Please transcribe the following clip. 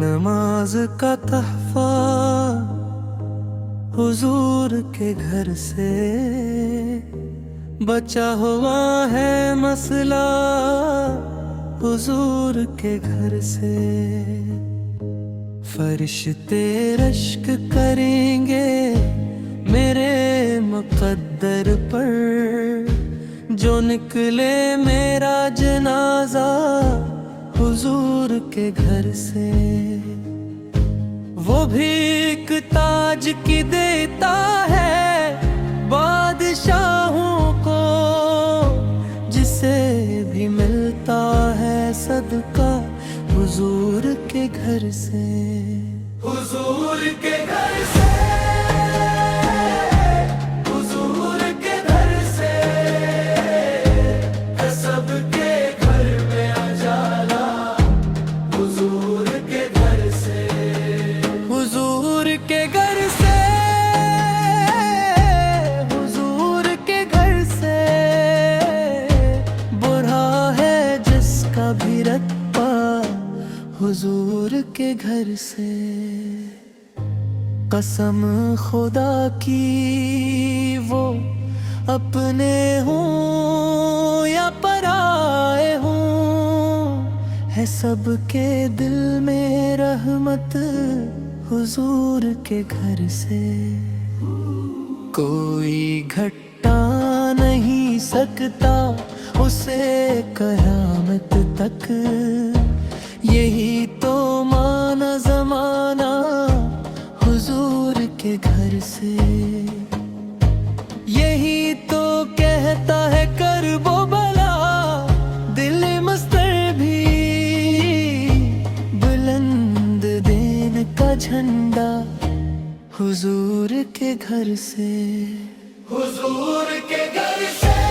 नमाज का तहफा हुजूर के घर से, बचा हुआ है मसला हुजूर के घर से। फरिश्ते रश्क करेंगे मेरे मुक़द्दर पर, जो निकले मेरा जनाजा हुजूर के घर से। वो भीख ताज की देता है बादशाहों को, जिसे भी मिलता है सदका हुजूर के घर से। हुजूर के घर से, हुजूर के घर से, सबके घर में उजाला हुजूर के घर से। हुजूर के घर से, हुजूर के घर से, बुरा है जिसका भी रत्बा हुजूर के घर से। कसम खुदा की वो अपने हों या पराए हों, है सबके दिल में रहमत हुजूर के घर से। कोई घटा नहीं सकता उसे कयामत तक, यही तो माना ज़माना हुजूर के घर से। यही तो कहता है करबो भला दिल मस्तर भी, बुलंद दीन का झंडा हुजूर के घर से। हुजूर के घर से।